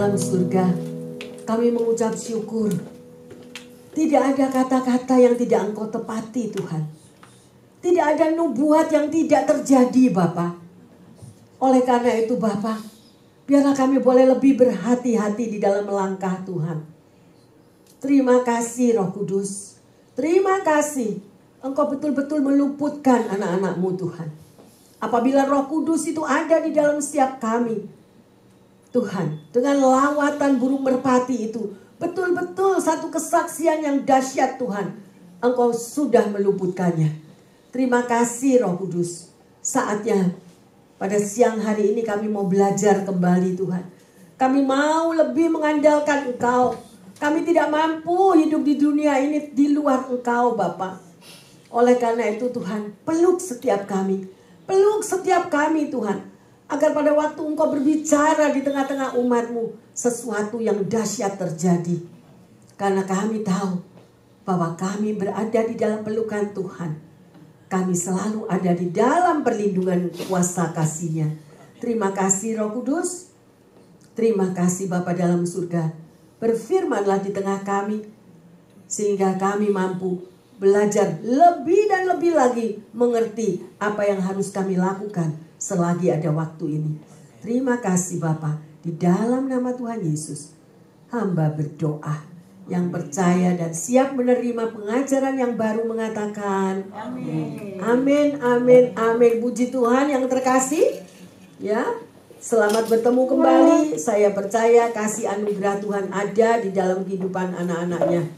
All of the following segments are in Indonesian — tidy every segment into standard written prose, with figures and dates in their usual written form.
dalam surga, kami mengucap syukur. Tidak ada kata-kata yang tidak Engkau tepati, Tuhan. Tidak ada nubuat yang tidak terjadi, Bapa. Oleh karena itu, Bapa, biarlah kami boleh lebih berhati-hati di dalam melangkah, Tuhan. Terima kasih, Roh Kudus. Terima kasih. Engkau betul-betul meluputkan anak-anak-Mu, Tuhan. Apabila Roh Kudus itu ada di dalam setiap kami, Tuhan, dengan lawatan burung merpati itu, betul-betul satu kesaksian yang dahsyat, Tuhan. Engkau sudah meluputkannya. Terima kasih, Roh Kudus. Saatnya pada siang hari ini kami mau belajar kembali, Tuhan. Kami mau lebih mengandalkan Engkau. Kami tidak mampu hidup di dunia ini di luar Engkau, Bapa. Oleh karena itu, Tuhan, peluk setiap kami. Peluk setiap kami, Tuhan. Agar pada waktu Engkau berbicara di tengah-tengah umat-Mu, sesuatu yang dahsyat terjadi. Karena kami tahu bahwa kami berada di dalam pelukan Tuhan. Kami selalu ada di dalam perlindungan kuasa kasih-Nya. Terima kasih, Roh Kudus. Terima kasih, Bapa dalam surga. Berfirmanlah di tengah kami, sehingga kami mampu belajar lebih dan lebih lagi mengerti apa yang harus kami lakukan selagi ada waktu ini. Terima kasih, Bapa. Di dalam nama Tuhan Yesus, hamba berdoa. Yang percaya dan siap menerima pengajaran yang baru mengatakan amin. Amin, amin, amin. Puji Tuhan yang terkasih. Ya, selamat bertemu kembali. Saya percaya kasih anugerah Tuhan ada di dalam kehidupan anak-anaknya.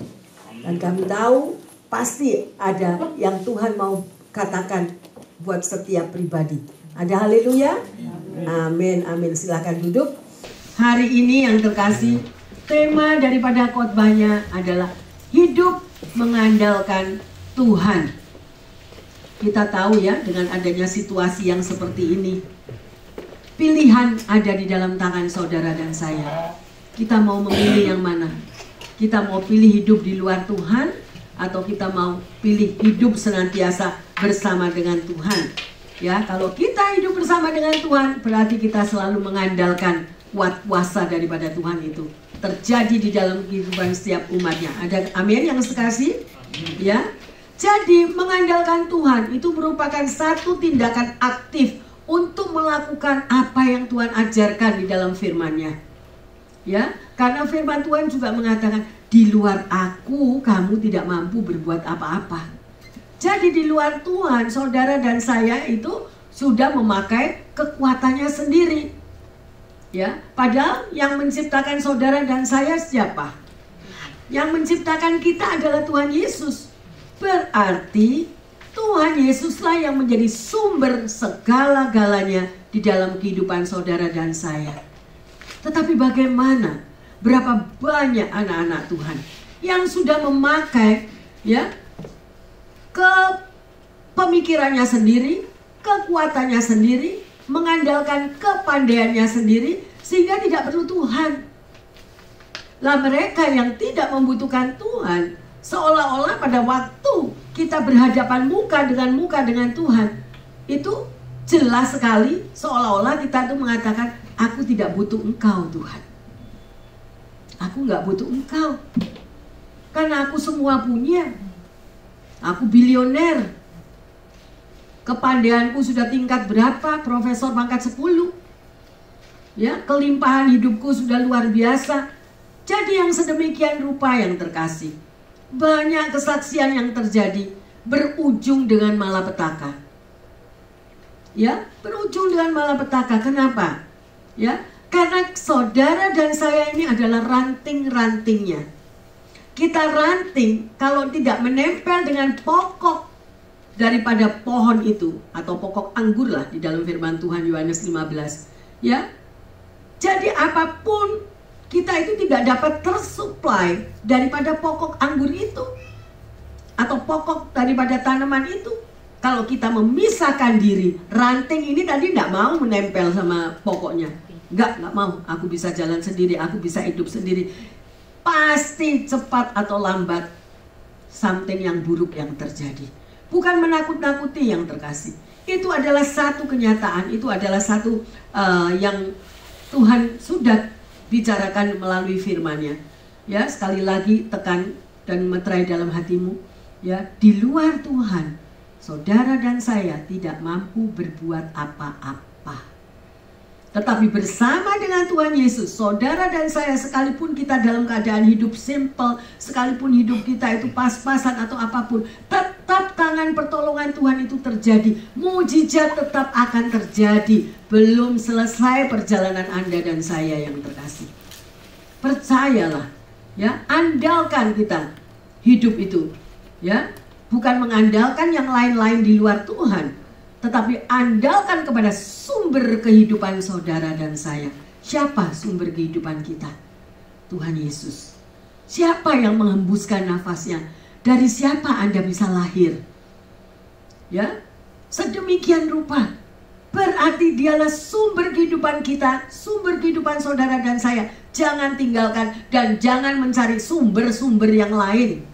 Dan kami tahu pasti ada yang Tuhan mau katakan buat setiap pribadi. Ada haleluya? Amin, amin. Silakan duduk. Hari ini yang terkasih, tema daripada khotbahnya adalah hidup mengandalkan Tuhan. Kita tahu ya, dengan adanya situasi yang seperti ini, pilihan ada di dalam tangan saudara dan saya. Kita mau memilih yang mana? Kita mau pilih hidup di luar Tuhan, atau kita mau pilih hidup senantiasa bersama dengan Tuhan? Ya, kalau kita hidup bersama dengan Tuhan, berarti kita selalu mengandalkan kuat kuasa daripada Tuhan itu terjadi di dalam kehidupan setiap umatnya. Ada amin yang sekasih? Ya. Jadi mengandalkan Tuhan itu merupakan satu tindakan aktif untuk melakukan apa yang Tuhan ajarkan di dalam firman-Nya. Ya, karena firman Tuhan juga mengatakan, di luar aku kamu tidak mampu berbuat apa-apa. Jadi di luar Tuhan, saudara dan saya itu sudah memakai kekuatannya sendiri. Ya, padahal yang menciptakan saudara dan saya siapa? Yang menciptakan kita adalah Tuhan Yesus. Berarti Tuhan Yesuslah yang menjadi sumber segala-galanya di dalam kehidupan saudara dan saya. Tetapi bagaimana? Berapa banyak anak-anak Tuhan yang sudah memakai ya pemikirannya sendiri, kekuatannya sendiri, mengandalkan kepandaiannya sendiri, sehingga tidak perlu Tuhan. Lah mereka yang tidak membutuhkan Tuhan, seolah-olah pada waktu kita berhadapan muka dengan Tuhan, itu jelas sekali seolah-olah kita tuh mengatakan, aku tidak butuh Engkau Tuhan. Aku nggak butuh Engkau, karena aku semua punya. Aku bilioner. Kepandaianku sudah tingkat berapa? Profesor pangkat 10. Ya, kelimpahan hidupku sudah luar biasa. Jadi yang sedemikian rupa yang terkasih, banyak kesaksian yang terjadi berujung dengan malapetaka. Ya, berujung dengan malapetaka. Kenapa? Ya, karena saudara dan saya ini adalah ranting-rantingnya. Kita ranting kalau tidak menempel dengan pokok daripada pohon itu, atau pokok anggur lah di dalam firman Tuhan Yohanes 15. Ya, jadi apapun kita itu tidak dapat tersuplai daripada pokok anggur itu, atau pokok daripada tanaman itu. Kalau kita memisahkan diri, ranting ini tadi tidak mau menempel sama pokoknya. Enggak mau, aku bisa jalan sendiri, aku bisa hidup sendiri. Pasti cepat atau lambat something yang buruk yang terjadi. Bukan menakut-nakuti yang terkasih. Itu adalah satu kenyataan, itu adalah satu yang Tuhan sudah bicarakan melalui firman-Nya. Ya, sekali lagi tekan dan meterai dalam hatimu, ya, di luar Tuhan, saudara dan saya tidak mampu berbuat apa-apa. Tetapi bersama dengan Tuhan Yesus, saudara dan saya, sekalipun kita dalam keadaan hidup simple, sekalipun hidup kita itu pas-pasan atau apapun, tetap tangan pertolongan Tuhan itu terjadi. Mujizat tetap akan terjadi. Belum selesai perjalanan Anda dan saya yang terkasih. Percayalah, ya, andalkan kita hidup itu, ya, bukan mengandalkan yang lain-lain di luar Tuhan, tetapi andalkan kepada sumber kehidupan saudara dan saya. Siapa sumber kehidupan kita? Tuhan Yesus. Siapa yang menghembuskan nafasnya? Dari siapa Anda bisa lahir? Ya, sedemikian rupa. Berarti dialah sumber kehidupan kita, sumber kehidupan saudara dan saya. Jangan tinggalkan dan jangan mencari sumber-sumber yang lain.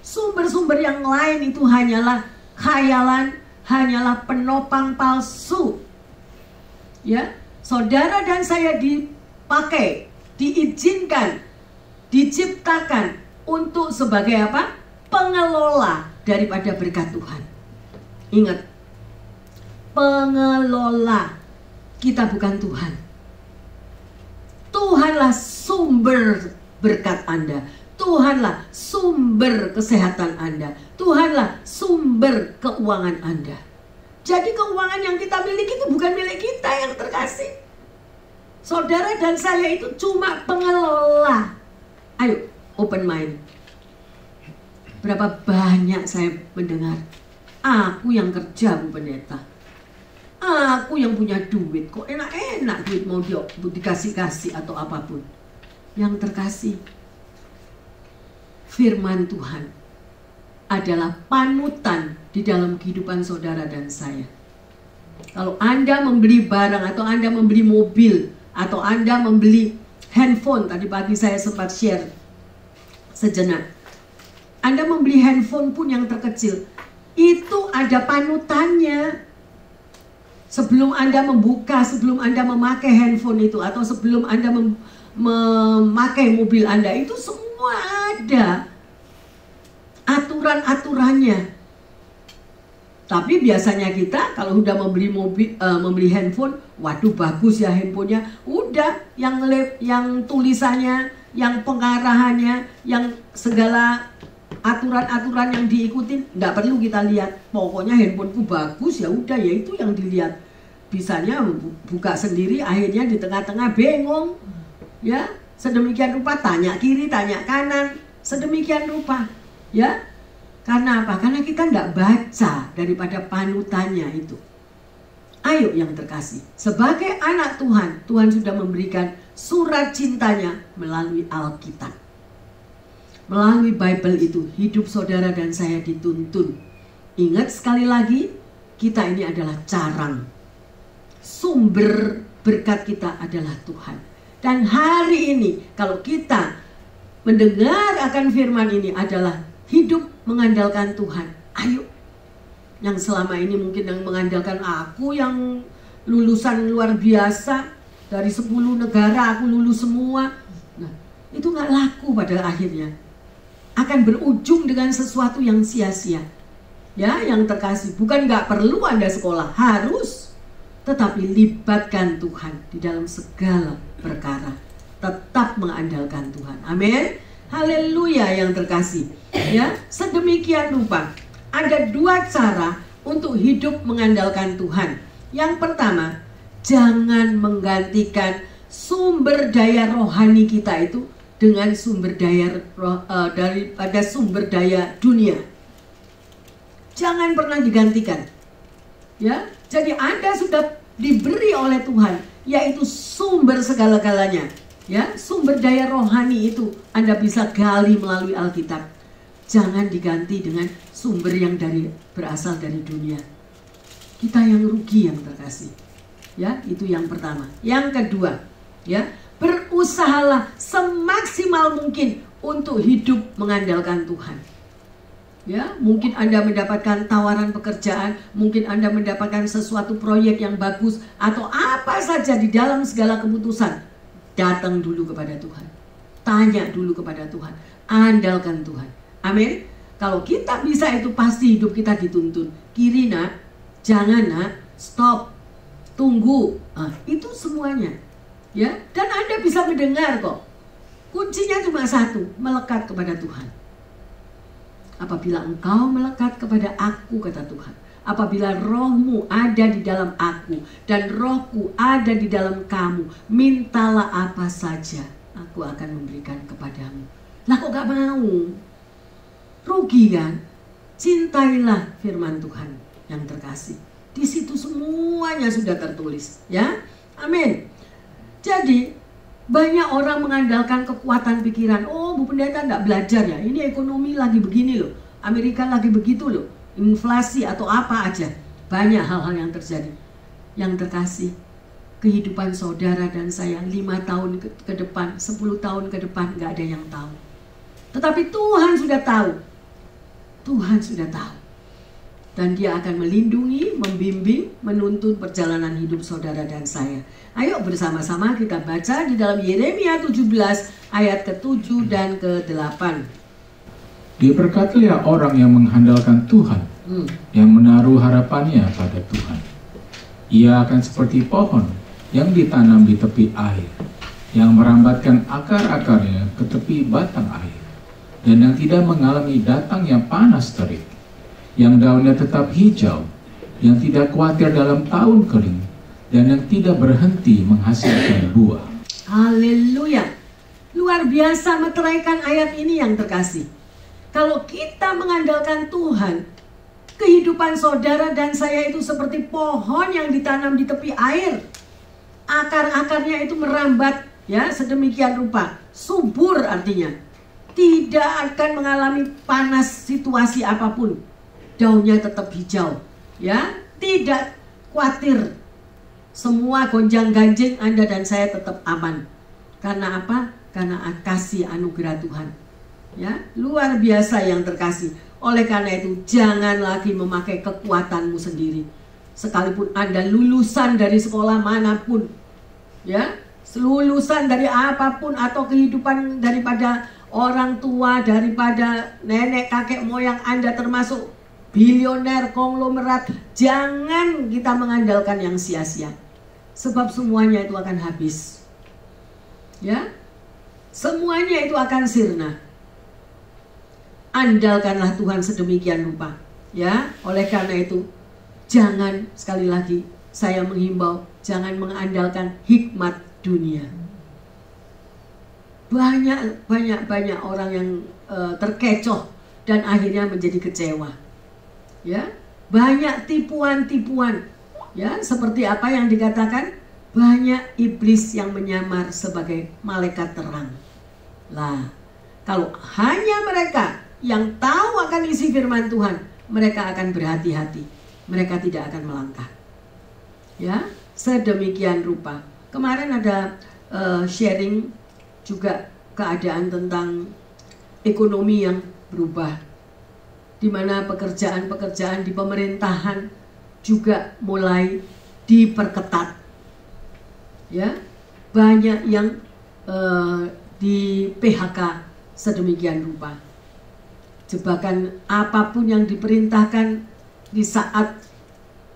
Sumber-sumber yang lain itu hanyalah khayalan, hanyalah penopang palsu. Ya, saudara dan saya dipakai, diizinkan, diciptakan untuk sebagai apa? Pengelola daripada berkat Tuhan. Ingat, pengelola. Kita bukan Tuhan. Tuhanlah sumber berkat Anda. Tuhanlah sumber kesehatan Anda. Tuhanlah sumber keuangan Anda. Jadi keuangan yang kita miliki itu bukan milik kita yang terkasih. Saudara dan saya itu cuma pengelola. Ayo, open mind. Berapa banyak saya mendengar, aku yang kerja, Bu Pendeta. Aku yang punya duit. Kok enak-enak duit mau dikasih-kasih atau apapun. Yang terkasih, firman Tuhan adalah panutan di dalam kehidupan saudara dan saya. Kalau Anda membeli barang atau Anda membeli mobil atau Anda membeli handphone, tadi pagi saya sempat share sejenak. Anda membeli handphone pun yang terkecil, itu ada panutannya. Sebelum Anda membuka, sebelum Anda memakai handphone itu, atau sebelum Anda memakai mobil Anda, itu semua ada aturan-aturannya. Tapi biasanya kita kalau udah membeli mobil, membeli handphone, waduh bagus ya handphonenya, udah yang tulisannya, yang pengarahannya, yang segala aturan-aturan yang diikutin, nggak perlu kita lihat. Pokoknya handphoneku bagus, ya udah, ya itu yang dilihat. Bisanya buka sendiri, akhirnya di tengah-tengah bengong, ya. Sedemikian rupa, tanya kiri, tanya kanan, sedemikian rupa, ya. Karena apa? Karena kita nggak baca daripada panutannya itu. Ayo yang terkasih, sebagai anak Tuhan, Tuhan sudah memberikan surat cintanya melalui Alkitab. Melalui Bible itu, hidup saudara dan saya dituntun. Ingat sekali lagi, kita ini adalah carang. Sumber berkat kita adalah Tuhan. Dan hari ini, kalau kita mendengar akan firman ini adalah hidup mengandalkan Tuhan. Ayo, yang selama ini mungkin yang mengandalkan aku yang lulusan luar biasa, dari 10 negara aku lulus semua. Nah, itu gak laku pada akhirnya. Akan berujung dengan sesuatu yang sia-sia. Ya, yang terkasih, bukan gak perlu Anda sekolah, harus. Tetapi libatkan Tuhan di dalam segala perkara. Tetap mengandalkan Tuhan. Amin. Haleluya yang terkasih. Ya, sedemikian rupa. Ada 2 cara untuk hidup mengandalkan Tuhan. Yang pertama, jangan menggantikan sumber daya rohani kita itu dengan sumber daya daripada sumber daya dunia. Jangan pernah digantikan. Ya, jadi Anda sudah diberi oleh Tuhan, yaitu sumber segala-galanya. Ya, sumber daya rohani itu Anda bisa gali melalui Alkitab. Jangan diganti dengan sumber yang berasal dari dunia. Kita yang rugi yang terkasih. Ya, itu yang pertama. Yang kedua, ya, berusahalah semaksimal mungkin untuk hidup mengandalkan Tuhan. Ya, mungkin Anda mendapatkan tawaran pekerjaan, mungkin Anda mendapatkan sesuatu proyek yang bagus, atau apa saja di dalam segala keputusan. datang dulu kepada Tuhan. Tanya dulu kepada Tuhan. Andalkan Tuhan. Amin. Kalau kita bisa itu pasti hidup kita dituntun. Kiri nak, jangan nak, stop, tunggu. Itu semuanya. Ya, dan Anda bisa mendengar kok. Kuncinya cuma satu, melekat kepada Tuhan. Apabila engkau melekat kepada aku, kata Tuhan. Apabila rohmu ada di dalam aku dan rohku ada di dalam kamu, mintalah apa saja, aku akan memberikan kepadamu. Lah kok gak mau? Rugi kan? Cintailah firman Tuhan yang terkasih. Di situ semuanya sudah tertulis, ya. Amin. Jadi banyak orang mengandalkan kekuatan pikiran. Oh, Bu Pendeta enggak belajar ya. Ini ekonomi lagi begini loh. Amerika lagi begitu loh. Inflasi atau apa aja. Banyak hal-hal yang terjadi. Yang terkasih, kehidupan saudara dan saya 5 tahun ke depan, 10 tahun ke depan gak ada yang tahu. Tetapi Tuhan sudah tahu. Tuhan sudah tahu. Dan Dia akan melindungi, membimbing, menuntun perjalanan hidup saudara dan saya. Ayo bersama-sama kita baca di dalam Yeremia 17 ayat ke-7 dan ke-8. Diberkatilah orang yang mengandalkan Tuhan, yang menaruh harapannya pada Tuhan. Ia akan seperti pohon yang ditanam di tepi air, yang merambatkan akar-akarnya ke tepi batang air, dan yang tidak mengalami datang yang panas terik, yang daunnya tetap hijau, yang tidak khawatir dalam tahun kering, dan yang tidak berhenti menghasilkan buah. Haleluya. Luar biasa meteraikan ayat ini yang terkasih. Kalau kita mengandalkan Tuhan, kehidupan saudara dan saya itu seperti pohon yang ditanam di tepi air. Akar-akarnya itu merambat, ya, sedemikian rupa. Subur artinya. Tidak akan mengalami panas situasi apapun. Daunnya tetap hijau, ya. Tidak khawatir. Semua gonjang-ganjing Anda dan saya tetap aman. Karena apa? Karena kasih anugerah Tuhan. Ya, luar biasa yang terkasih. Oleh karena itu, jangan lagi memakai kekuatanmu sendiri. Sekalipun Anda lulusan dari sekolah manapun, ya, lulusan dari apapun atau kehidupan daripada orang tua, daripada nenek kakek moyang Anda, termasuk bilioner, konglomerat, jangan kita mengandalkan yang sia-sia. Sebab semuanya itu akan habis. Ya, semuanya itu akan sirna. Andalkanlah Tuhan sedemikian rupa, ya. Oleh karena itu, jangan, sekali lagi saya menghimbau, jangan mengandalkan hikmat dunia. Banyak orang yang terkecoh dan akhirnya menjadi kecewa, ya. Banyak tipuan-tipuan, ya, seperti apa yang dikatakan, banyak iblis yang menyamar sebagai malaikat terang. Lah, kalau hanya mereka yang tahu akan isi firman Tuhan, mereka akan berhati-hati. Mereka tidak akan melangkah. Ya, sedemikian rupa. Kemarin ada sharing juga keadaan tentang ekonomi yang berubah, di mana pekerjaan-pekerjaan di pemerintahan juga mulai diperketat. Ya, banyak yang di PHK sedemikian rupa. Jebakan apapun yang diperintahkan di saat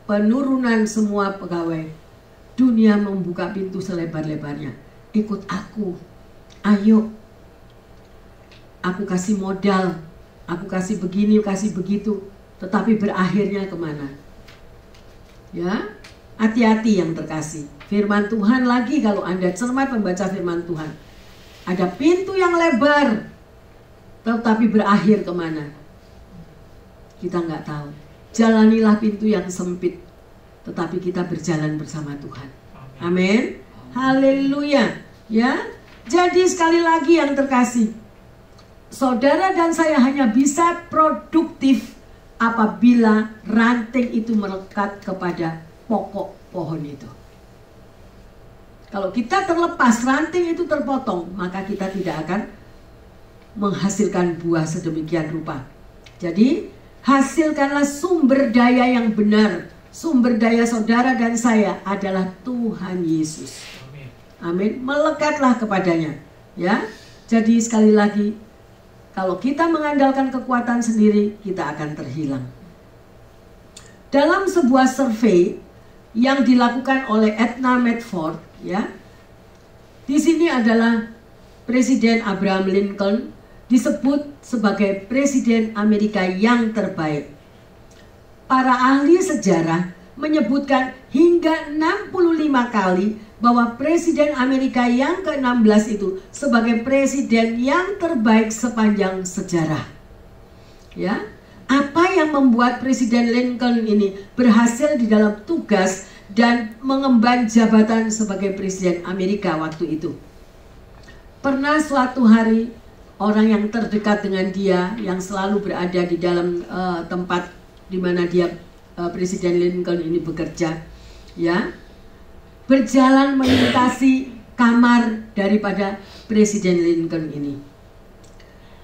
penurunan semua pegawai, dunia membuka pintu selebar-lebarnya. Ikut aku, ayo, aku kasih modal, aku kasih begini, kasih begitu. Tetapi berakhirnya kemana? Ya, hati-hati yang terkasih. Firman Tuhan lagi, kalau Anda cermat membaca firman Tuhan, ada pintu yang lebar, tetapi berakhir kemana? Kita nggak tahu. Jalanilah pintu yang sempit, tetapi kita berjalan bersama Tuhan. Amin. Haleluya. Ya. Jadi sekali lagi yang terkasih, saudara dan saya hanya bisa produktif apabila ranting itu melekat kepada pokok pohon itu. Kalau kita terlepas, ranting itu terpotong, maka kita tidak akan menghasilkan buah sedemikian rupa. Jadi, hasilkanlah sumber daya yang benar. Sumber daya saudara dan saya adalah Tuhan Yesus. Amin. Melekatlah kepadanya. Ya. Jadi sekali lagi, kalau kita mengandalkan kekuatan sendiri, kita akan terhilang. Dalam sebuah survei yang dilakukan oleh Edna Medford, ya, di sini adalah Presiden Abraham Lincoln disebut sebagai Presiden Amerika yang terbaik. Para ahli sejarah menyebutkan hingga 65 kali bahwa Presiden Amerika yang ke-16 itu sebagai presiden yang terbaik sepanjang sejarah. Ya, apa yang membuat Presiden Lincoln ini berhasil di dalam tugas dan mengemban jabatan sebagai Presiden Amerika waktu itu? Pernah suatu hari orang yang terdekat dengan dia, yang selalu berada di dalam tempat di mana dia Presiden Lincoln ini bekerja, ya, berjalan melintasi kamar daripada Presiden Lincoln ini.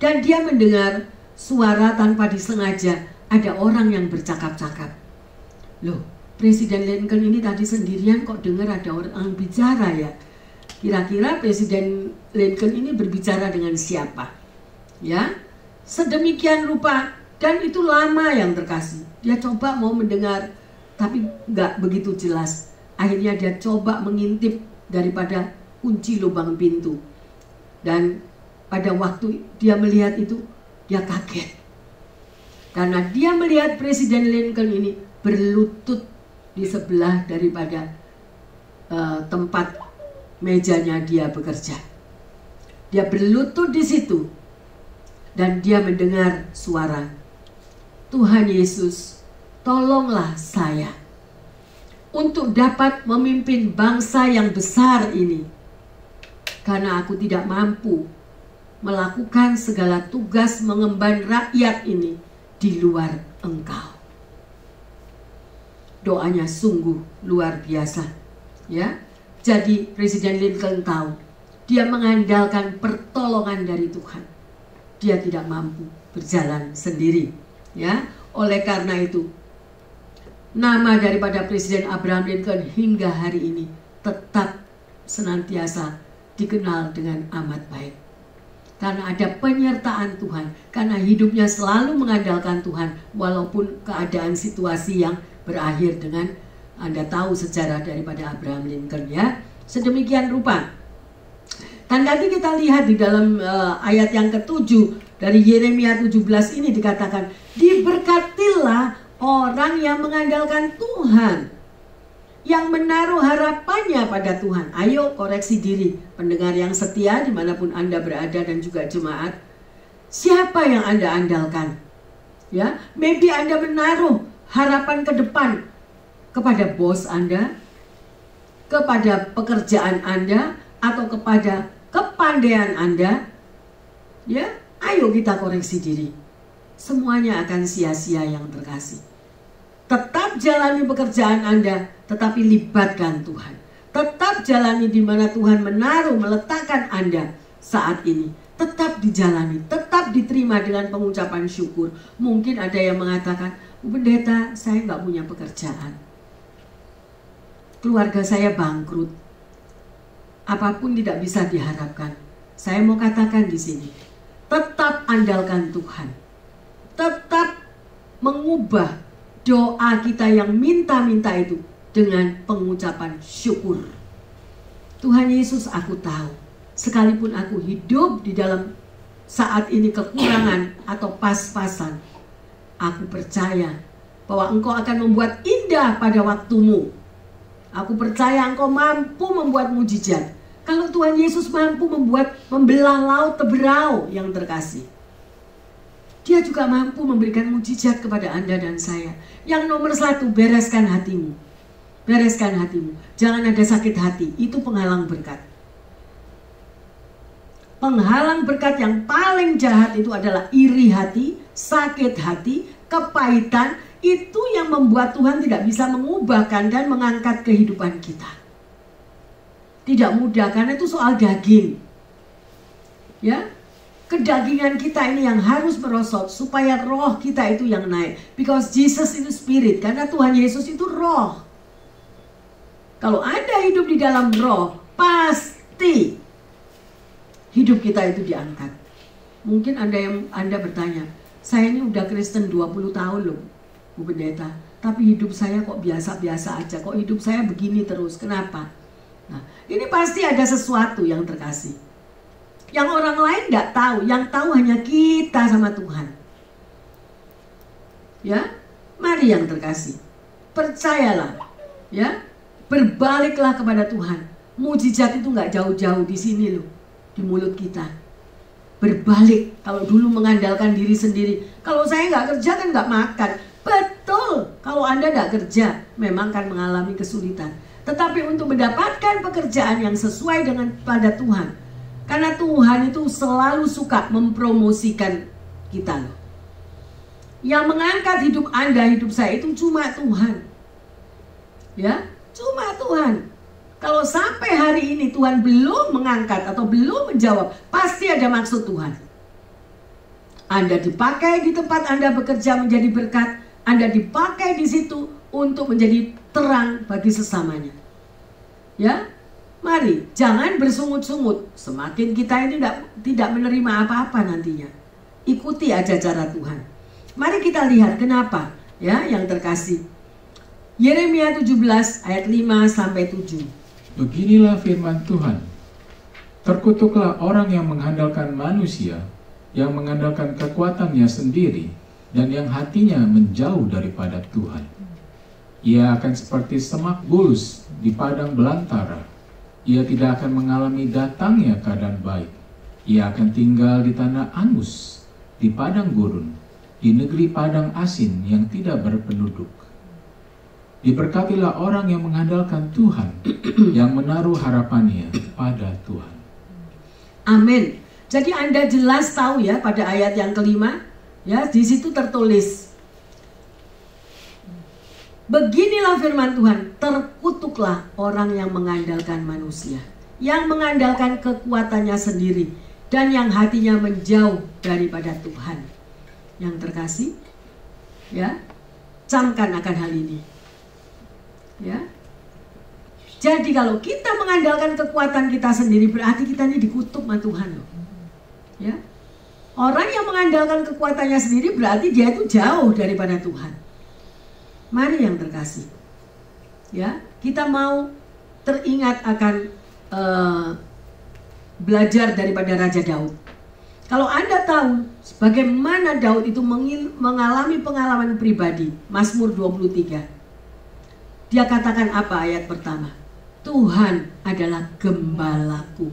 Dan dia mendengar suara tanpa disengaja, ada orang yang bercakap-cakap. Loh, Presiden Lincoln ini tadi sendirian kok dengar ada orang bicara ya. Kira-kira Presiden Lincoln ini berbicara dengan siapa? Ya, sedemikian rupa, dan itu lama yang terkasih. Dia coba mau mendengar, tapi nggak begitu jelas. Akhirnya dia coba mengintip daripada kunci lubang pintu. Dan pada waktu dia melihat itu, dia kaget. Karena dia melihat Presiden Lincoln ini berlutut di sebelah daripada tempat mejanya dia bekerja. Dia berlutut di situ. Dan dia mendengar suara, Tuhan Yesus, tolonglah saya untuk dapat memimpin bangsa yang besar ini, karena aku tidak mampu melakukan segala tugas mengemban rakyat ini di luar Engkau. Doanya sungguh luar biasa, ya. Jadi Presiden Lincoln tahu dia mengandalkan pertolongan dari Tuhan. Dia tidak mampu berjalan sendiri, ya. Oleh karena itu, nama daripada Presiden Abraham Lincoln hingga hari ini tetap senantiasa dikenal dengan amat baik. Karena ada penyertaan Tuhan, karena hidupnya selalu mengandalkan Tuhan, walaupun keadaan situasi yang berakhir dengan, Anda tahu sejarah daripada Abraham Lincoln, ya. Sedemikian rupa. Dan tadi kita lihat di dalam ayat yang ke-7 dari Yeremia 17 ini dikatakan, diberkatilah orang yang mengandalkan Tuhan, yang menaruh harapannya pada Tuhan. Ayo koreksi diri, pendengar yang setia dimanapun Anda berada dan juga jemaat. Siapa yang Anda andalkan? Ya, maybe Anda menaruh harapan ke depan kepada bos Anda, kepada pekerjaan Anda, atau kepada kepandaian Anda. Ya, ayo kita koreksi diri. Semuanya akan sia-sia yang terkasih. Tetap jalani pekerjaan Anda, tetapi libatkan Tuhan. Tetap jalani di mana Tuhan menaruh, meletakkan Anda saat ini. Tetap dijalani, tetap diterima dengan pengucapan syukur. Mungkin ada yang mengatakan, pendeta, saya nggak punya pekerjaan. Keluarga saya bangkrut. Apapun tidak bisa diharapkan. Saya mau katakan di sini, tetap andalkan Tuhan. Tetap mengubah doa kita yang minta-minta itu dengan pengucapan syukur. Tuhan Yesus, aku tahu, sekalipun aku hidup di dalam saat ini kekurangan atau pas-pasan, aku percaya bahwa Engkau akan membuat indah pada waktumu. Aku percaya Engkau mampu membuat mujizat. Kalau Tuhan Yesus mampu membelah laut Teberau yang terkasih, Dia juga mampu memberikan mujizat kepada Anda dan saya. Yang nomor 1, bereskan hatimu. Bereskan hatimu. Jangan ada sakit hati. Itu penghalang berkat. Penghalang berkat yang paling jahat itu adalah iri hati, sakit hati, kepahitan. Itu yang membuat Tuhan tidak bisa mengubahkan dan mengangkat kehidupan kita. Tidak mudah, karena itu soal daging. Ya, kedagingan kita ini yang harus merosot supaya roh kita itu yang naik. Because Jesus itu spirit, karena Tuhan Yesus itu roh. Kalau Anda hidup di dalam roh, pasti ikuti hidup kita itu diangkat. Mungkin Anda bertanya, saya ini udah Kristen 20 tahun loh, Bu Pendeta, tapi hidup saya kok biasa-biasa aja, kok hidup saya begini terus, kenapa? Nah, ini pasti ada sesuatu yang terkasih, yang orang lain nggak tahu, yang tahu hanya kita sama Tuhan. Ya, mari yang terkasih, percayalah, ya, berbaliklah kepada Tuhan. Mujizat itu nggak jauh-jauh di sini loh, di mulut kita. Berbalik. Kalau dulu mengandalkan diri sendiri, kalau saya nggak kerja kan nggak makan. Betul, kalau Anda nggak kerja memang kan mengalami kesulitan. Tetapi untuk mendapatkan pekerjaan yang sesuai dengan pada Tuhan, karena Tuhan itu selalu suka mempromosikan kita. Yang mengangkat hidup Anda, hidup saya itu cuma Tuhan. Ya, cuma Tuhan. Kalau sampai hari ini Tuhan belum mengangkat atau belum menjawab, pasti ada maksud Tuhan. Anda dipakai di tempat Anda bekerja menjadi berkat, Anda dipakai di situ untuk menjadi terang bagi sesamanya. Ya, mari jangan bersungut-sungut. Semakin kita ini tidak menerima apa-apa nantinya. Ikuti aja cara Tuhan. Mari kita lihat kenapa, ya, yang terkasih. Yeremia 17 ayat 5 sampai 7. Beginilah firman Tuhan, terkutuklah orang yang mengandalkan manusia, yang mengandalkan kekuatannya sendiri, dan yang hatinya menjauh daripada Tuhan. Ia akan seperti semak bulus di padang belantara. Ia tidak akan mengalami datangnya keadaan baik. Ia akan tinggal di tanah angus, di padang gurun, di negeri padang asin yang tidak berpenduduk. Diberkatilah orang yang mengandalkan Tuhan, yang menaruh harapannya pada Tuhan. Amin. Jadi Anda jelas tahu ya pada ayat yang kelima, ya di situ tertulis, beginilah firman Tuhan, terkutuklah orang yang mengandalkan manusia, yang mengandalkan kekuatannya sendiri, dan yang hatinya menjauh daripada Tuhan. Yang terkasih, ya, camkan akan hal ini. Ya, jadi kalau kita mengandalkan kekuatan kita sendiri, berarti kita ini dikutuk sama Tuhan loh. Ya, orang yang mengandalkan kekuatannya sendiri berarti dia itu jauh daripada Tuhan. Mari yang terkasih, ya, kita mau teringat akan belajar daripada Raja Daud. Kalau Anda tahu bagaimana Daud itu mengalami pengalaman pribadi, Mazmur 23. Dia katakan apa ayat pertama? Tuhan adalah gembalaku,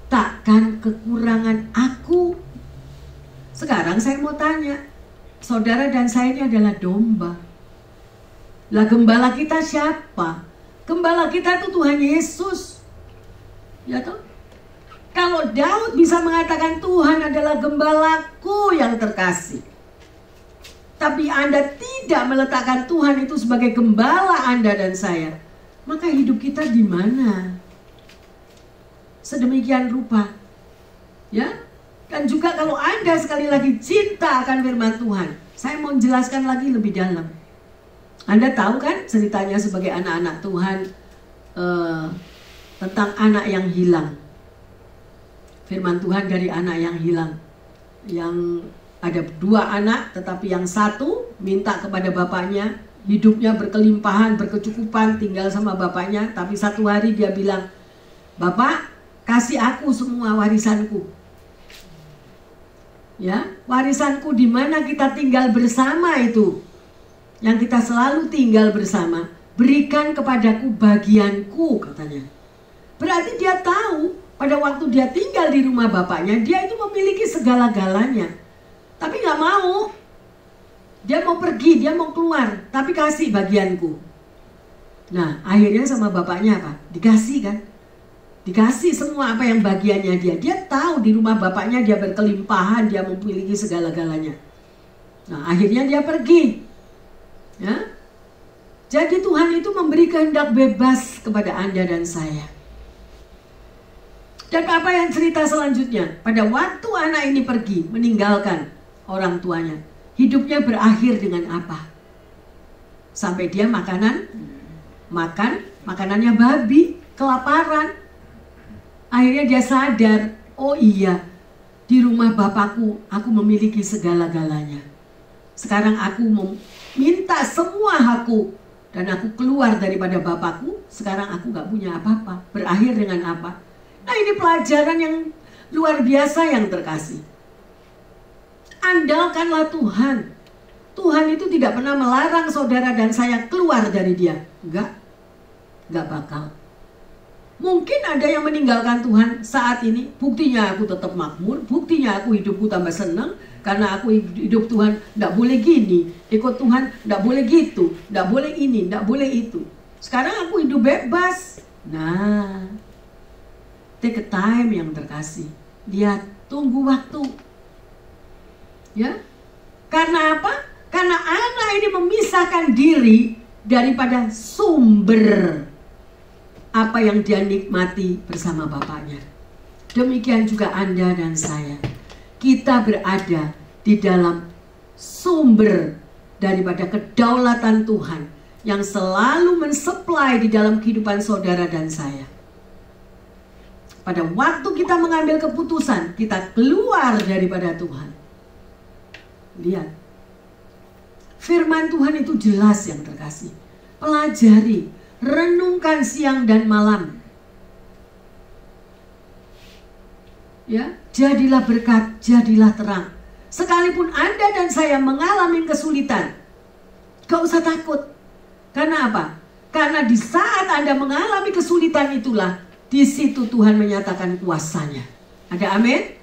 takkan kekurangan aku. Sekarang saya mau tanya, saudara dan saya ini adalah domba. Lah gembala kita siapa? Gembala kita itu Tuhan Yesus. Ya toh? Kalau Daud bisa mengatakan Tuhan adalah gembalaku yang terkasih, tapi Anda tidak meletakkan Tuhan itu sebagai gembala Anda dan saya, maka hidup kita di mana? Sedemikian rupa. Ya? Dan juga kalau Anda sekali lagi cinta akan firman Tuhan, saya mau jelaskan lagi lebih dalam. Anda tahu kan ceritanya sebagai anak-anak Tuhan tentang anak yang hilang. Firman Tuhan dari anak yang hilang, yang ada 2 anak, tetapi yang satu minta kepada bapaknya, hidupnya berkelimpahan, berkecukupan, tinggal sama bapaknya. Tapi satu hari dia bilang, Bapak, kasih aku semua warisanku. Ya, warisanku di mana kita tinggal bersama itu, yang kita selalu tinggal bersama. Berikan kepadaku bagianku, katanya. Berarti dia tahu pada waktu dia tinggal di rumah bapaknya, dia itu memiliki segala-galanya. Tapi gak mau. Dia mau pergi, dia mau keluar, tapi kasih bagianku. Nah, akhirnya sama bapaknya apa? Dikasih kan? Dikasih semua apa yang bagiannya dia. Dia tahu di rumah bapaknya dia berkelimpahan, dia memiliki segala-galanya. Nah, akhirnya dia pergi. Ya? Jadi Tuhan itu memberi kehendak bebas kepada Anda dan saya. Dan apa yang cerita selanjutnya? Pada waktu anak ini pergi, meninggalkan orang tuanya, hidupnya berakhir dengan apa? Sampai dia makanannya babi, kelaparan. Akhirnya dia sadar, oh iya, di rumah bapakku aku memiliki segala-galanya. Sekarang aku meminta semua hakku dan aku keluar daripada bapakku. Sekarang aku gak punya apa-apa. Berakhir dengan apa? Nah, ini pelajaran yang luar biasa yang terkasih. Andalkanlah Tuhan. Tuhan itu tidak pernah melarang saudara dan saya keluar dari dia. Enggak bakal. Mungkin ada yang meninggalkan Tuhan saat ini. Buktinya aku tetap makmur. Buktinya aku hidupku tambah senang. Karena aku hidup Tuhan, tidak boleh gini. Ikut Tuhan, tidak boleh gitu. Tidak boleh ini, tidak boleh itu. Sekarang aku hidup bebas. Nah, take a time yang terkasih. Lihat, tunggu waktu. Ya, karena apa? Karena anak ini memisahkan diri daripada sumber apa yang dia nikmati bersama bapaknya. Demikian juga Anda dan saya. Kita berada di dalam sumber daripada kedaulatan Tuhan yang selalu mensuplai di dalam kehidupan saudara dan saya. Pada waktu kita mengambil keputusan, kita keluar daripada Tuhan. Lihat, firman Tuhan itu jelas yang terkasih. Pelajari, renungkan siang dan malam. Ya, jadilah berkat, jadilah terang. Sekalipun Anda dan saya mengalami kesulitan, gak usah takut. Karena apa? Karena di saat Anda mengalami kesulitan itulah, di situ Tuhan menyatakan kuasanya. Ada amin?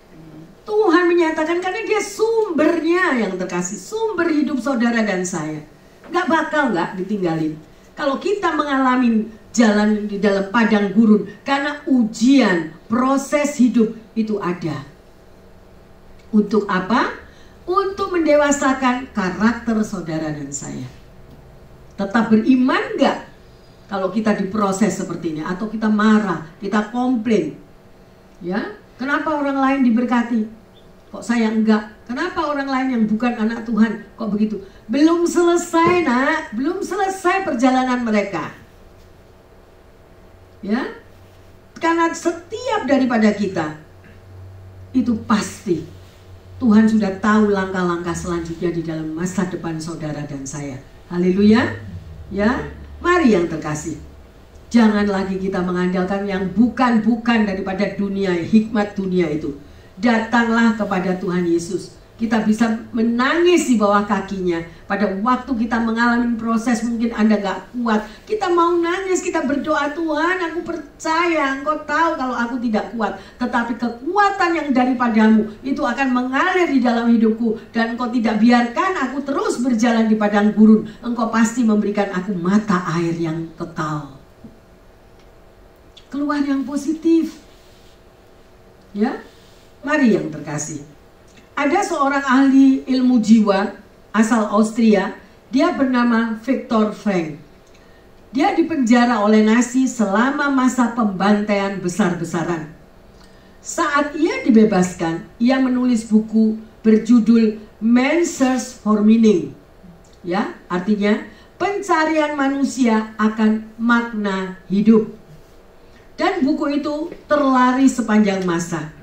Tuhan menyatakan karena dia sumbernya yang terkasih. Sumber hidup saudara dan saya. Gak bakal gak ditinggalin. Kalau kita mengalami jalan di dalam padang gurun, karena ujian, proses hidup itu ada. Untuk apa? Untuk mendewasakan karakter saudara dan saya. Tetap beriman gak? Kalau kita diproses seperti ini, atau kita marah, kita komplain, ya, kenapa orang lain diberkati, kok saya enggak? Kenapa orang lain yang bukan anak Tuhan kok begitu? Belum selesai, nak, belum selesai perjalanan mereka, ya, karena setiap daripada kita itu pasti Tuhan sudah tahu langkah-langkah selanjutnya di dalam masa depan saudara dan saya. Haleluya, ya. Mari yang terkasih, jangan lagi kita mengandalkan yang bukan-bukan daripada dunia, hikmat dunia itu. Datanglah kepada Tuhan Yesus. Kita bisa menangis di bawah kakinya. Pada waktu kita mengalami proses mungkin Anda gak kuat, kita mau nangis, kita berdoa, Tuhan aku percaya Engkau tahu kalau aku tidak kuat, tetapi kekuatan yang daripadamu itu akan mengalir di dalam hidupku. Dan Engkau tidak biarkan aku terus berjalan di padang gurun. Engkau pasti memberikan aku mata air yang kekal. Keluar yang positif, ya. Mari yang terkasih. Ada seorang ahli ilmu jiwa asal Austria, dia bernama Viktor Frankl. Dia dipenjara oleh Nazi selama masa pembantaian besar-besaran. Saat ia dibebaskan, ia menulis buku berjudul Man's Search for Meaning. Ya, artinya pencarian manusia akan makna hidup. Dan buku itu terlari sepanjang masa.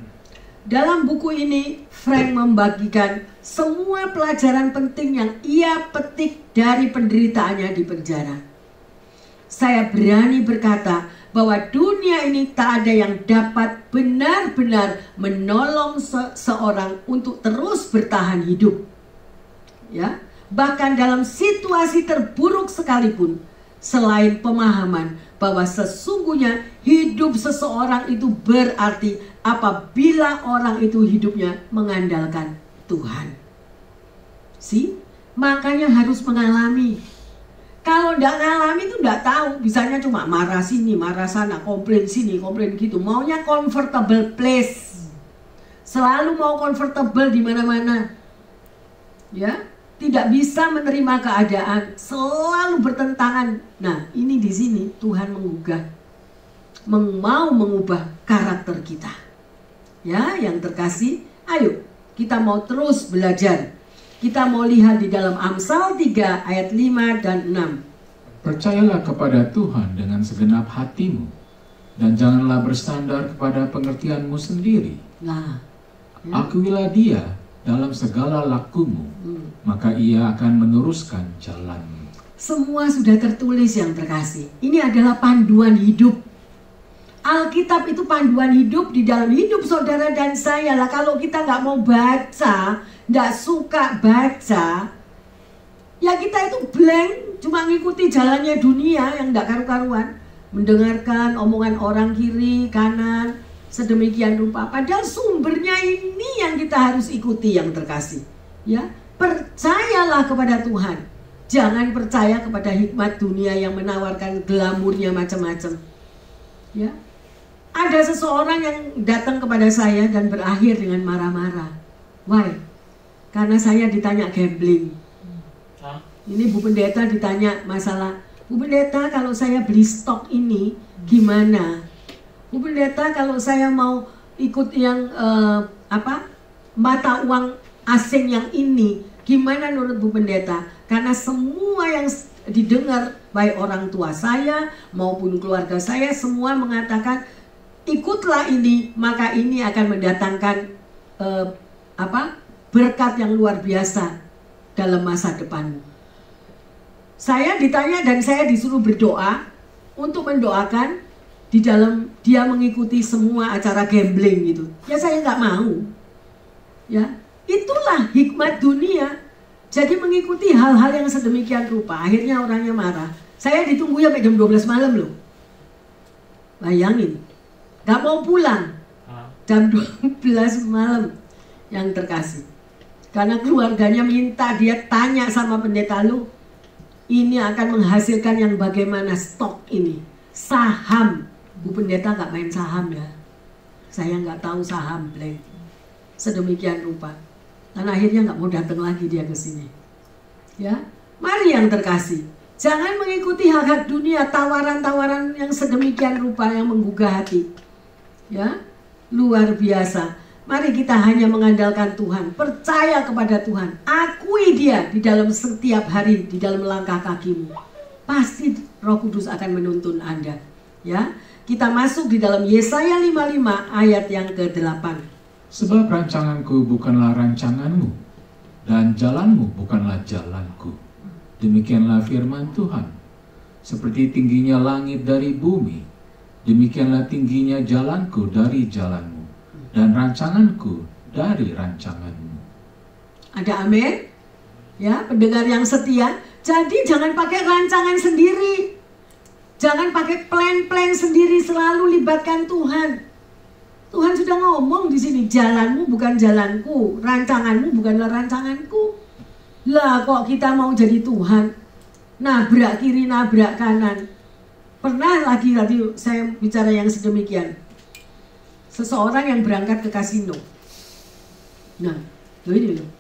Dalam buku ini, Frank membagikan semua pelajaran penting yang ia petik dari penderitaannya di penjara. Saya berani berkata bahwa dunia ini tak ada yang dapat benar-benar menolong seseorang untuk terus bertahan hidup. Ya, bahkan dalam situasi terburuk sekalipun, selain pemahaman bahwa sesungguhnya hidup seseorang itu berarti apabila orang itu hidupnya mengandalkan Tuhan. Makanya harus mengalami. Kalau tidak mengalami itu tidak tahu. Bisanya cuma marah sini, marah sana, komplain sini, komplain gitu. Maunya comfortable place. Selalu mau comfortable di mana-mana. Ya, tidak bisa menerima keadaan, selalu bertentangan. Nah, ini di sini Tuhan mau mengubah karakter kita. Ya, yang terkasih, ayo kita mau terus belajar. Kita mau lihat di dalam Amsal 3 ayat 5 dan 6. Percayalah kepada Tuhan dengan segenap hatimu, dan janganlah bersandar kepada pengertianmu sendiri. Nah, ya. Akuilah dia dalam segala lakumu, maka ia akan meneruskan jalanmu. Semua sudah tertulis yang terkasih. Ini adalah panduan hidup. Alkitab itu panduan hidup di dalam hidup saudara dan saya lah. Kalau kita nggak mau baca, nggak suka baca, ya kita itu blank, cuma ngikuti jalannya dunia yang nggak karu-karuan. Mendengarkan omongan orang kiri, kanan, sedemikian rupa. Padahal sumbernya ini yang kita harus ikuti yang terkasih. Ya, percayalah kepada Tuhan. Jangan percaya kepada hikmat dunia yang menawarkan glamurnya macam-macam. Ya, ada seseorang yang datang kepada saya dan berakhir dengan marah-marah. Why? Karena saya ditanya gambling. Ini Bu Pendeta ditanya masalah, Bu Pendeta kalau saya beli stok ini gimana? Bu Pendeta kalau saya mau ikut yang mata uang asing yang ini gimana menurut Bu Pendeta? Karena semua yang didengar baik orang tua saya maupun keluarga saya semua mengatakan ikutlah ini, maka ini akan mendatangkan berkat yang luar biasa dalam masa depan. Saya ditanya dan saya disuruh berdoa untuk mendoakan di dalam dia mengikuti semua acara gambling gitu. Ya saya nggak mau. Ya, itulah hikmat dunia. Jadi mengikuti hal-hal yang sedemikian rupa. Akhirnya orangnya marah. Saya ditunggu sampai jam 12 malam loh. Bayangin. Gak mau pulang. Jam 12 malam yang terkasih. Karena keluarganya minta, dia tanya sama pendeta, lu ini akan menghasilkan yang bagaimana stok ini. Saham. Bu Pendeta gak main saham ya. Saya gak tahu saham. Sedemikian rupa. Dan akhirnya nggak mau datang lagi dia ke sini. Ya, mari yang terkasih, jangan mengikuti hak-hak dunia, tawaran-tawaran yang sedemikian rupa yang menggugah hati. Ya, luar biasa. Mari kita hanya mengandalkan Tuhan, percaya kepada Tuhan, akui Dia di dalam setiap hari, di dalam langkah kakimu. Pasti Roh Kudus akan menuntun Anda. Ya, kita masuk di dalam Yesaya 55 ayat yang ke-8. Sebab rancanganku bukanlah rancanganmu, dan jalanmu bukanlah jalanku. Demikianlah firman Tuhan. Seperti tingginya langit dari bumi, demikianlah tingginya jalanku dari jalanmu, dan rancanganku dari rancanganmu. Ada amin? Ya, pendengar yang setia. Jadi jangan pakai rancangan sendiri. Jangan pakai plan-plan sendiri, selalu libatkan Tuhan. Tuhan sudah ngomong di sini, jalanmu bukan jalanku, rancanganmu bukanlah rancanganku. Lah kok kita mau jadi Tuhan, nabrak kiri, nabrak kanan. Pernah lagi tadi saya bicara yang sedemikian. Seseorang yang berangkat ke kasino. Nah, ini loh.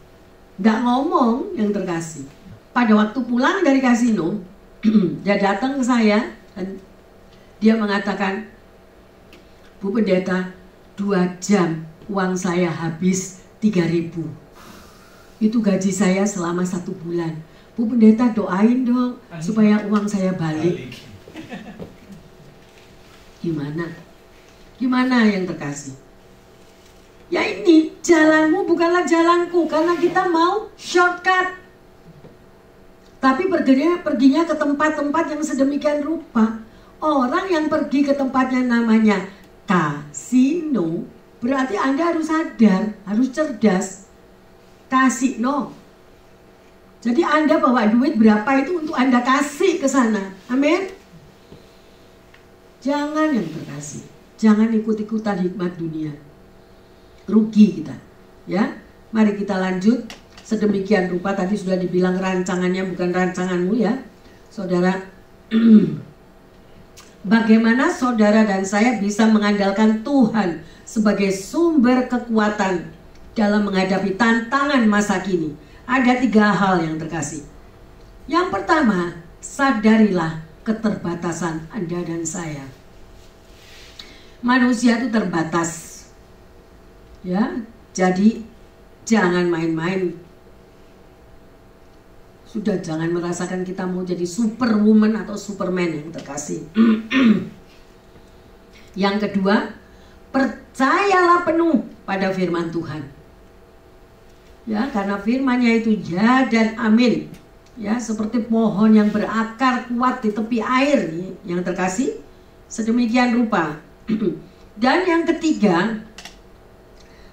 Nggak ngomong yang terkasih. Pada waktu pulang dari kasino, dia datang ke saya dan dia mengatakan, Bu Pendeta, 2 jam uang saya habis 3.000. Itu gaji saya selama 1 bulan. Bu Pendeta doain dong supaya uang saya balik. Gimana? Gimana yang terkasih? Ya ini, jalanmu bukanlah jalanku. Karena kita mau shortcut. Tapi perginya ke tempat-tempat yang sedemikian rupa. Orang yang pergi ke tempatnya namanya kasino, berarti Anda harus sadar, harus cerdas. Kasino. Jadi Anda bawa duit berapa itu untuk Anda kasih ke sana. Amin. Jangan yang terkasih. Jangan ikut-ikutan hikmat dunia. Rugi kita. Ya, mari kita lanjut. Sedemikian rupa tadi sudah dibilang rancangannya bukan rancanganmu ya. Saudara, bagaimana saudara dan saya bisa mengandalkan Tuhan sebagai sumber kekuatan dalam menghadapi tantangan masa kini? Ada 3 hal yang terkasih. Yang pertama, sadarilah keterbatasan Anda dan saya. Manusia itu terbatas. Ya, jadi jangan main-main. Sudah jangan merasakan kita mau jadi superwoman atau superman yang terkasih. Yang kedua, percayalah penuh pada firman Tuhan. Ya, karena firman-Nya itu ya dan amin. Ya, seperti pohon yang berakar kuat di tepi air, yang terkasih, sedemikian rupa. Dan yang ketiga,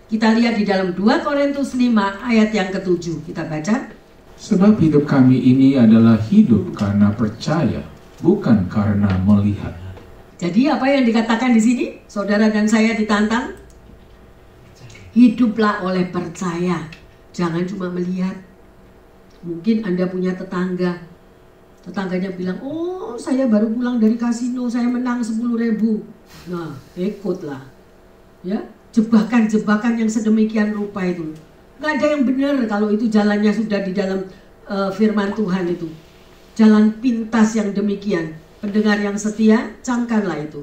kita lihat di dalam 2 Korintus 5 ayat yang ke-7. Kita baca. Sebab hidup kami ini adalah hidup karena percaya, bukan karena melihat. Jadi apa yang dikatakan di sini? Saudara dan saya ditantang, hiduplah oleh percaya. Jangan cuma melihat. Mungkin Anda punya tetangga. Tetangganya bilang, oh saya baru pulang dari kasino, saya menang 10.000. Nah, ikutlah. Ya, jebakan-jebakan yang sedemikian rupa itu. Gak ada yang benar kalau itu jalannya sudah di dalam firman Tuhan itu. Jalan pintas yang demikian. Pendengar yang setia, camkanlah itu.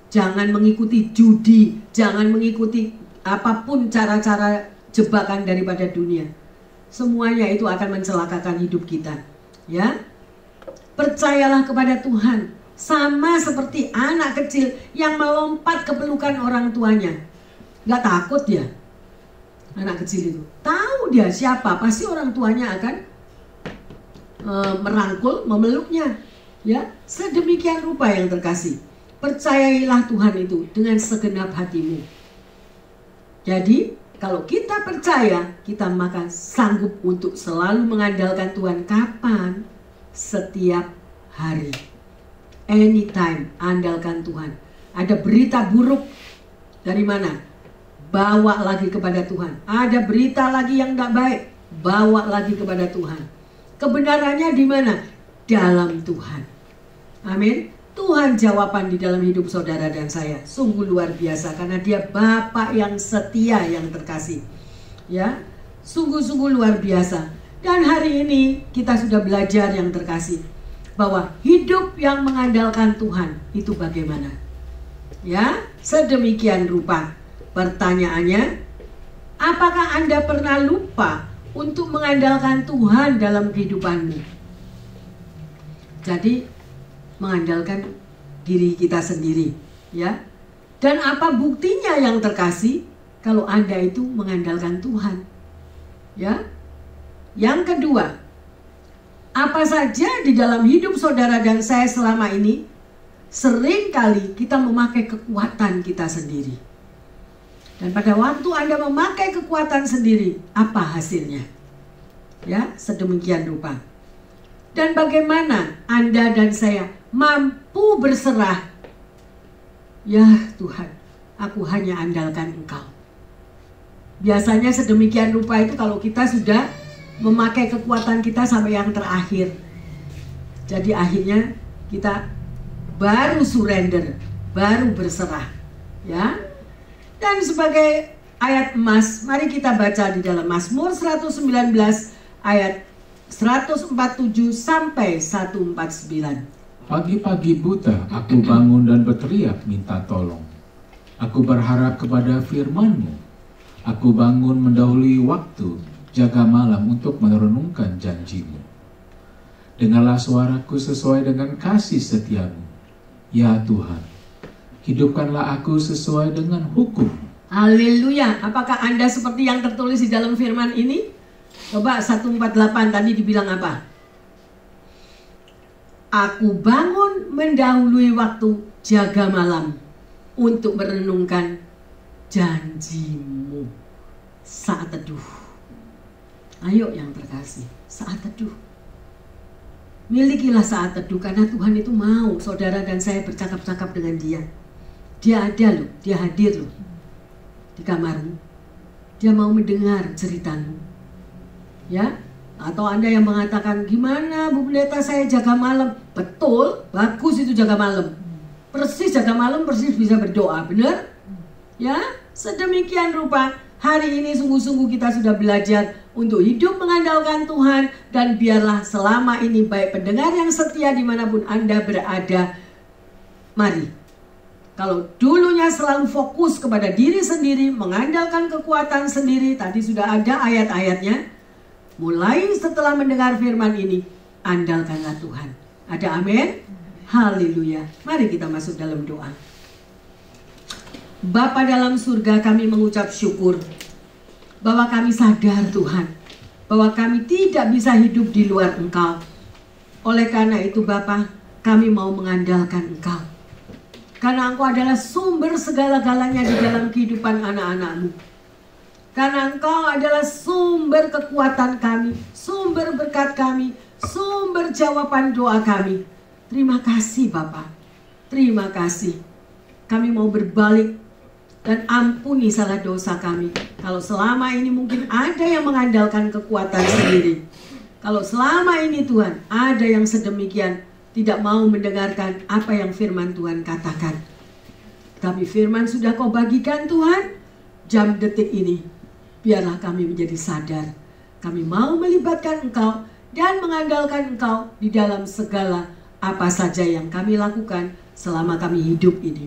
Jangan mengikuti judi, jangan mengikuti apapun cara-cara jebakan daripada dunia. Semuanya itu akan mencelakakan hidup kita. Ya, percayalah kepada Tuhan. Sama seperti anak kecil yang melompat ke pelukan orang tuanya. Gak takut ya anak kecil itu. Tahu dia siapa, pasti orang tuanya akan merangkul, memeluknya. Ya, sedemikian rupa yang terkasih. Percayailah Tuhan itu dengan segenap hatimu. Jadi kalau kita percaya, kita maka sanggup untuk selalu mengandalkan Tuhan. Kapan? Setiap hari. Anytime, andalkan Tuhan. Ada berita buruk dari mana? Bawa lagi kepada Tuhan. Ada berita lagi yang tidak baik, bawa lagi kepada Tuhan. Kebenarannya di mana? Dalam Tuhan. Amin. Tuhan jawaban di dalam hidup saudara dan saya sungguh luar biasa, karena Dia Bapa yang setia yang terkasih. Ya, sungguh-sungguh luar biasa. Dan hari ini kita sudah belajar yang terkasih bahwa hidup yang mengandalkan Tuhan itu bagaimana? Ya, sedemikian rupa. Pertanyaannya, apakah Anda pernah lupa untuk mengandalkan Tuhan dalam kehidupanmu? Jadi mengandalkan diri kita sendiri, ya. Dan apa buktinya yang terkasih kalau Anda itu mengandalkan Tuhan? Ya. Yang kedua, apa saja di dalam hidup saudara dan saya selama ini seringkali kita memakai kekuatan kita sendiri. Dan pada waktu Anda memakai kekuatan sendiri, apa hasilnya? Ya, sedemikian rupa. Dan bagaimana Anda dan saya mampu berserah? Ya Tuhan, aku hanya andalkan Engkau. Biasanya sedemikian rupa itu kalau kita sudah memakai kekuatan kita sampai yang terakhir. Jadi akhirnya kita baru surrender, baru berserah. Ya. Dan sebagai ayat emas, mari kita baca di dalam Mazmur 119 ayat 147 sampai 149. Pagi-pagi buta aku bangun dan berteriak minta tolong. Aku berharap kepada firman-Mu. Aku bangun mendahului waktu, jaga malam untuk merenungkan janji-Mu. Dengarlah suaraku sesuai dengan kasih setia-Mu. Ya Tuhan, hidupkanlah aku sesuai dengan hukum. Haleluya. Apakah Anda seperti yang tertulis di dalam firman ini? Coba 148 tadi dibilang apa? Aku bangun mendahului waktu, jaga malam untuk merenungkan janji-Mu. Saat teduh. Ayo yang terkasih, saat teduh. Milikilah saat teduh, karena Tuhan itu mau saudara dan saya bercakap-cakap dengan Dia. Dia ada loh, Dia hadir loh di kamarmu. Dia mau mendengar ceritamu. Ya, atau Anda yang mengatakan, gimana Bu Pendeta saya jaga malam? Betul, bagus itu jaga malam. Persis jaga malam, persis bisa berdoa, benar? Ya, sedemikian rupa hari ini sungguh-sungguh kita sudah belajar untuk hidup mengandalkan Tuhan. Dan biarlah selama ini baik pendengar yang setia dimanapun Anda berada, mari. Kalau dulunya selalu fokus kepada diri sendiri, mengandalkan kekuatan sendiri, tadi sudah ada ayat-ayatnya. Mulai setelah mendengar firman ini, andalkanlah Tuhan. Ada amin? Haleluya. Mari kita masuk dalam doa. Bapa dalam surga, kami mengucap syukur bahwa kami sadar Tuhan, bahwa kami tidak bisa hidup di luar Engkau. Oleh karena itu Bapa, kami mau mengandalkan Engkau. Karena Engkau adalah sumber segala-galanya di dalam kehidupan anak-anak-Mu. Karena Engkau adalah sumber kekuatan kami, sumber berkat kami, sumber jawaban doa kami. Terima kasih Bapa, terima kasih. Kami mau berbalik dan ampuni salah dosa kami. Kalau selama ini mungkin ada yang mengandalkan kekuatan sendiri. Kalau selama ini Tuhan ada yang sedemikian tidak mau mendengarkan apa yang firman Tuhan katakan. Tapi firman sudah Kau bagikan Tuhan. Jam detik ini biarlah kami menjadi sadar. Kami mau melibatkan Engkau dan mengandalkan Engkau di dalam segala apa saja yang kami lakukan selama kami hidup ini.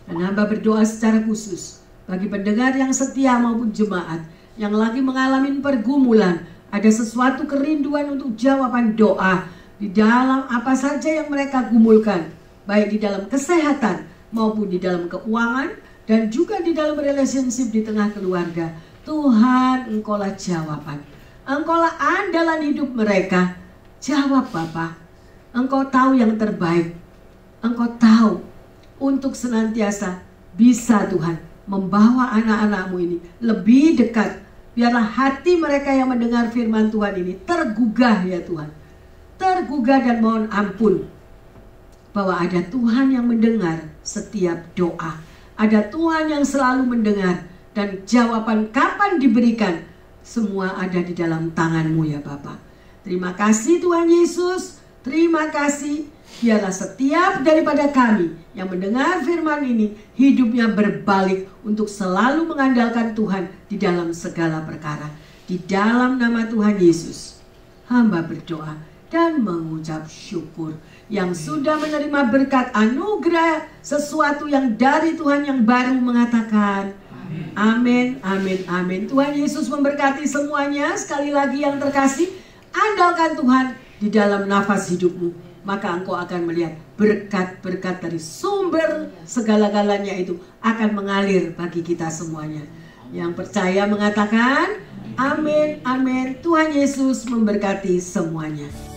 Dan hamba berdoa secara khusus bagi pendengar yang setia maupun jemaat yang lagi mengalami pergumulan, ada sesuatu kerinduan untuk jawaban doa di dalam apa saja yang mereka gumulkan, baik di dalam kesehatan maupun di dalam keuangan dan juga di dalam relationship di tengah keluarga. Tuhan, Engkaulah jawaban, Engkaulah andalan hidup mereka. Jawab Bapa, Engkau tahu yang terbaik, Engkau tahu untuk senantiasa bisa Tuhan membawa anak-anak-Mu ini lebih dekat. Biarlah hati mereka yang mendengar firman Tuhan ini tergugah ya Tuhan, tergugah dan mohon ampun bahwa ada Tuhan yang mendengar setiap doa, ada Tuhan yang selalu mendengar, dan jawaban kapan diberikan semua ada di dalam tangan-Mu ya Bapa. Terima kasih Tuhan Yesus, terima kasih. Biarlah setiap daripada kami yang mendengar firman ini hidupnya berbalik untuk selalu mengandalkan Tuhan di dalam segala perkara. Di dalam nama Tuhan Yesus, hamba berdoa dan mengucap syukur yang sudah menerima berkat anugerah sesuatu yang dari Tuhan yang baru mengatakan amin, amin, amin. Tuhan Yesus memberkati semuanya. Sekali lagi yang terkasih, andalkan Tuhan di dalam nafas hidupmu, maka engkau akan melihat berkat-berkat dari sumber segala-galanya itu akan mengalir bagi kita semuanya. Yang percaya mengatakan amin, amin. Tuhan Yesus memberkati semuanya.